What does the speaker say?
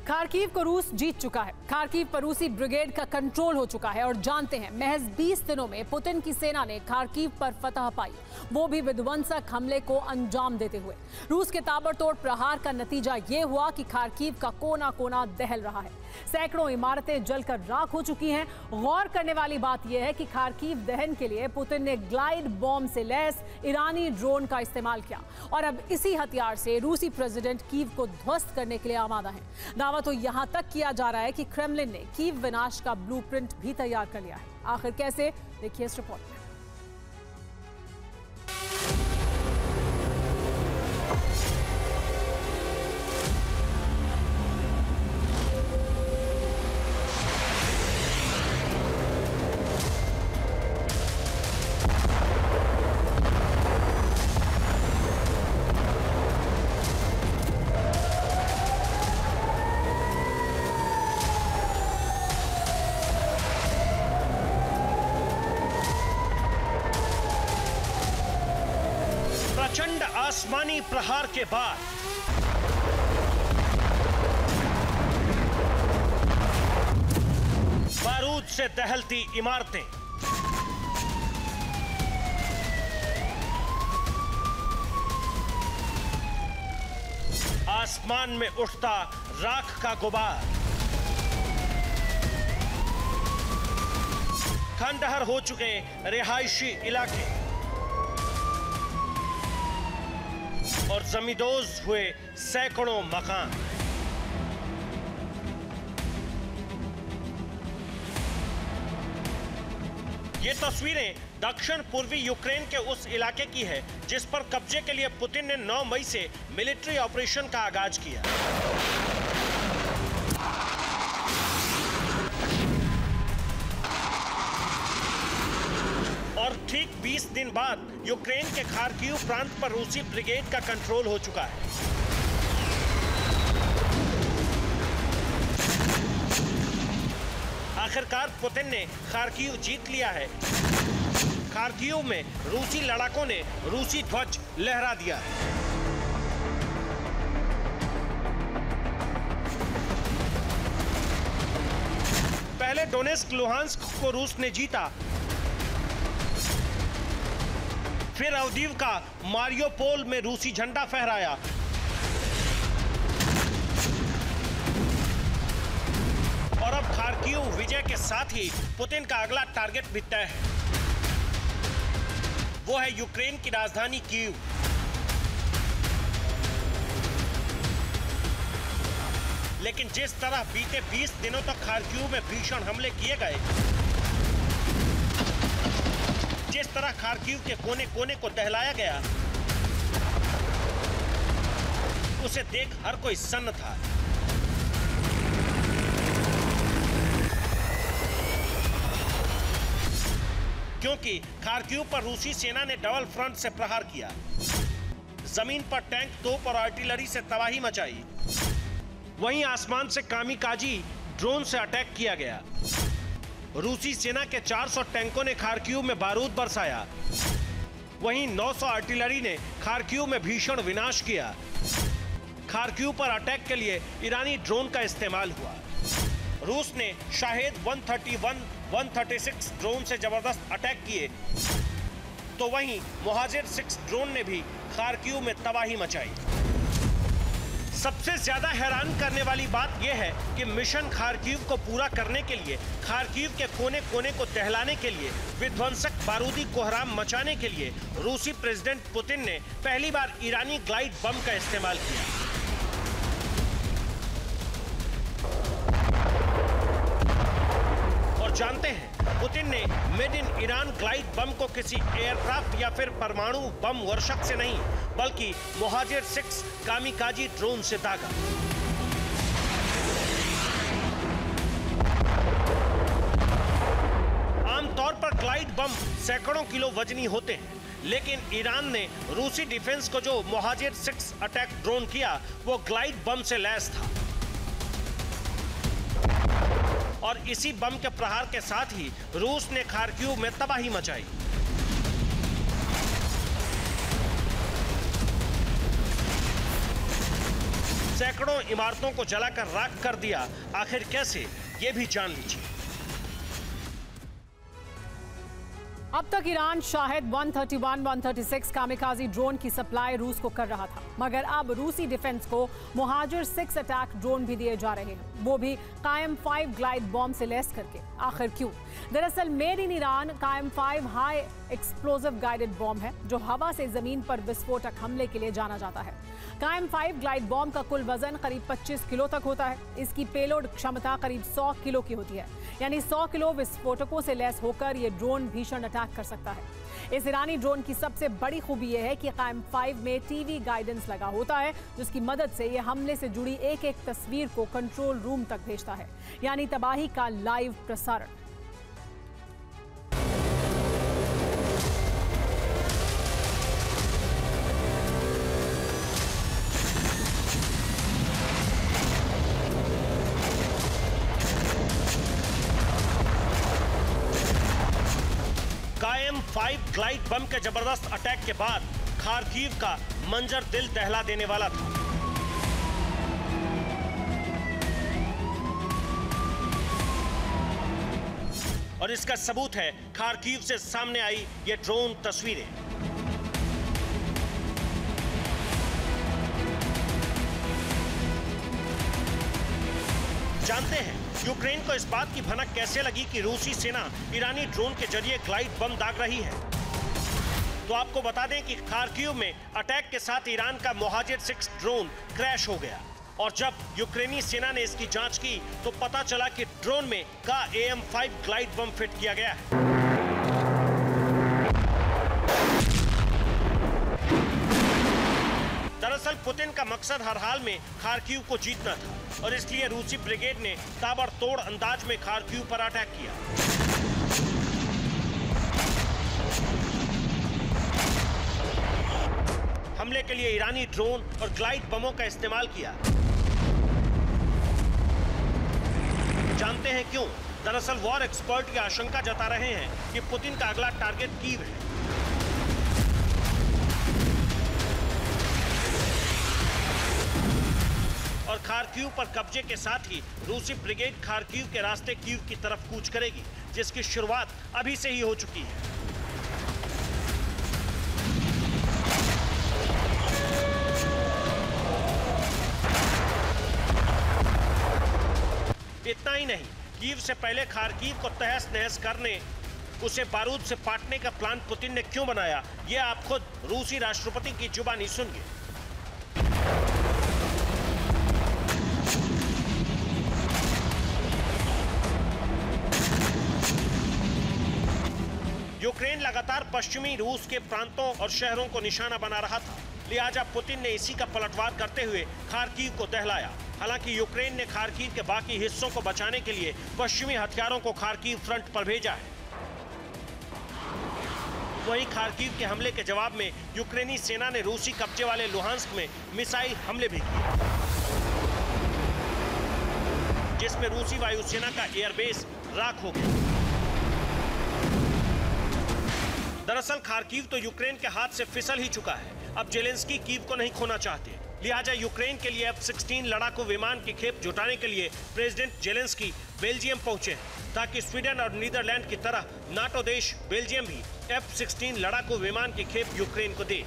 Kharkiv को रूस जीत चुका है। खार्किव पर रूसी ब्रिगेड का कंट्रोल हो चुका है और जानते हैं महज 20 दिनों में पुतिन की सेना ने खार्किव पर फतह पाई, वो भी विध्वंसक हमले को अंजाम देते हुए। रूस के ताबड़तोड़ प्रहार का नतीजा ये हुआ कि खार्किव का कोना कोना दहल रहा है। सैकड़ों इमारतें जलकर राख हो चुकी हैं। गौर करने वाली बात यह है कि खार्किव दहन के लिए पुतिन ने ग्लाइड बॉम्ब से लैस ईरानी ड्रोन का इस्तेमाल किया और अब इसी हथियार से रूसी प्रेसिडेंट कीव को ध्वस्त करने के लिए आमादा है। दावा तो यहां तक किया जा रहा है कि क्रेमलिन ने कीव विनाश का ब्लूप्रिंट भी तैयार कर लिया है। आखिर कैसे, देखिए इस रिपोर्ट में। प्रचंड आसमानी प्रहार के बाद बारूद से दहलती इमारतें, आसमान में उठता राख का गुबार, खंडहर हो चुके रिहायशी इलाके और जमींदोज हुए सैकड़ों मकान। ये तस्वीरें दक्षिण पूर्वी यूक्रेन के उस इलाके की है जिस पर कब्जे के लिए पुतिन ने 9 मई से मिलिट्री ऑपरेशन का आगाज किया। और ठीक 20 दिन बाद यूक्रेन के खार्किव प्रांत पर रूसी ब्रिगेड का कंट्रोल हो चुका है। आखिरकार पुतिन ने खार्किव जीत लिया है। खार्किव में रूसी लड़ाकों ने रूसी ध्वज लहरा दिया है। पहले डोनेस्क लुहांस्क को रूस ने जीता, फिर अवदीवका मारियोपोल में रूसी झंडा फहराया और अब खार्किव विजय के साथ ही पुतिन का अगला टारगेट भी तय है। वो है यूक्रेन की राजधानी कीव। लेकिन जिस तरह बीते 20 दिनों तक खार्किव में भीषण हमले किए गए, जिस तरह खार्किव के कोने कोने को दहलाया गया, उसे देख हर कोई सन्न था। क्योंकि खार्किव पर रूसी सेना ने डबल फ्रंट से प्रहार किया। जमीन पर टैंक, तोप और आर्टिलरी से तबाही मचाई। वहीं आसमान से कामिकाजी ड्रोन से अटैक किया गया। रूसी सेना के 400 टैंकों ने खार्किव में बारूद बरसाया। वहीं 900 आर्टिलरी ने खार्किव में भीषण विनाश किया। खार्किव पर अटैक के लिए ईरानी ड्रोन का इस्तेमाल हुआ। रूस ने शाहेद 131, 136 ड्रोन से जबरदस्त अटैक किए, तो वहीं मोहाजिर 6 ड्रोन ने भी खार्किव में तबाही मचाई। सबसे ज्यादा हैरान करने वाली बात यह है कि मिशन खार्किव को पूरा करने के लिए, खार्किव के कोने कोने को दहलाने के लिए, विध्वंसक बारूदी कोहराम मचाने के लिए रूसी प्रेसिडेंट पुतिन ने पहली बार ईरानी ग्लाइड बम का इस्तेमाल किया। और जानते हैं, पुतिन ने made in Iran glide bomb को किसी एयरक्राफ्ट या फिर परमाणु बम वर्षक से नहीं, बल्कि मोहाजिर 6 कामिकाजी ड्रोन से दागा। आमतौर पर ग्लाइड बम सैकड़ों किलो वजनी होते हैं, लेकिन ईरान ने रूसी डिफेंस को जो मोहाजिर 6 अटैक ड्रोन किया, वो ग्लाइड बम से लैस था। और इसी बम के प्रहार के साथ ही रूस ने खार्किव में तबाही मचाई। सैकड़ों इमारतों को जलाकर राख कर दिया। आखिर कैसे, ये भी जान लीजिए। अब तक ईरान शाहिद 131-136 कामिकाजी ड्रोन की सप्लाई रूस को कर रहा था, मगर अब रूसी डिफेंस को मुहाजिर 6 अटैक ड्रोन भी दिए जा रहे हैं, वो भी कायम 5 ग्लाइड बॉम्ब से लैस करके। आखिर क्यों? दरअसल मेड इन ईरान कायम 5 हाई एक्सप्लोजिव गाइडेड बॉम्ब है, जो हवा से जमीन पर विस्फोटक हमले के लिए जाना जाता है। कायम 5 ग्लाइड बॉम्ब का कुल वजन करीब 25 किलो तक होता है। इसकी पेलोड क्षमता करीब 100 किलो की होती है, यानी 100 किलो विस्फोटकों से लैस होकर ये ड्रोन भीषण अटैक कर सकता है। इस ईरानी ड्रोन की सबसे बड़ी खूबी यह है कि कायम 5 में टीवी गाइडेंस लगा होता है, जिसकी मदद से ये हमले से जुड़ी एक एक तस्वीर को कंट्रोल रूम तक भेजता है, यानी तबाही का लाइव प्रसारण। कायम 5 ग्लाइड बम के जबरदस्त अटैक के बाद खार्किव का मंजर दिल दहला देने वाला था। और इसका सबूत है खार्किव से सामने आई ये ड्रोन तस्वीरें। जानते हैं यूक्रेन को इस बात की भनक कैसे लगी कि रूसी सेना ईरानी ड्रोन के जरिए ग्लाइड बम दाग रही है। तो आपको बता दें कि खार्किव में अटैक के साथ ईरान का मुहाजिर 6 ड्रोन क्रैश हो गया, और जब यूक्रेनी सेना ने इसकी जांच की तो पता चला कि ड्रोन में का AM-5 ग्लाइड बम फिट किया गया है। दरअसल पुतिन का मकसद हर हाल में खार्किव को जीतना था, और इसलिए रूसी ब्रिगेड ने ताबड़तोड़ अंदाज में खार्किव पर अटैक किया। हमले के लिए ईरानी ड्रोन और ग्लाइड बमों का इस्तेमाल किया। जानते हैं क्यों? दरअसल वॉर एक्सपर्ट की आशंका जता रहे हैं कि पुतिन का अगला टारगेट कीव है। और खार्किव पर कब्जे के साथ ही रूसी ब्रिगेड खार्किव के रास्ते कीव की तरफ कूच करेगी, जिसकी शुरुआत अभी से ही हो चुकी है। इतना ही नहीं, कीव से पहले खार्किव को तहस नहस करने, उसे बारूद से पाटने का प्लान पुतिन ने क्यों बनाया, ये आप खुद रूसी राष्ट्रपति की जुबानी सुनिए। यूक्रेन लगातार पश्चिमी रूस के प्रांतों और शहरों को निशाना बना रहा था, लिहाजा पुतिन ने इसी का पलटवार करते हुए खार्किव को दहलाया। हालांकि यूक्रेन ने खार्किव के बाकी हिस्सों को बचाने के लिए पश्चिमी हथियारों को खार्किव फ्रंट पर भेजा है। वहीं खार्किव के हमले के जवाब में यूक्रेनी सेना ने रूसी कब्जे वाले लुहांस्क में मिसाइल हमले भी किए, जिसमें रूसी वायुसेना का एयरबेस राख हो गया। दरअसल खार्किव तो यूक्रेन के हाथ से फिसल ही चुका है। अब जेलेंस्की कीव को नहीं खोना चाहते, लिहाजा यूक्रेन के लिए F-16 लड़ाकू विमान की खेप जुटाने के लिए प्रेसिडेंट जेलेंस्की बेल्जियम पहुंचे हैं, ताकि स्वीडन और नीदरलैंड की तरह नाटो देश बेल्जियम भी F-16 लड़ाकू विमान की खेप यूक्रेन को दे।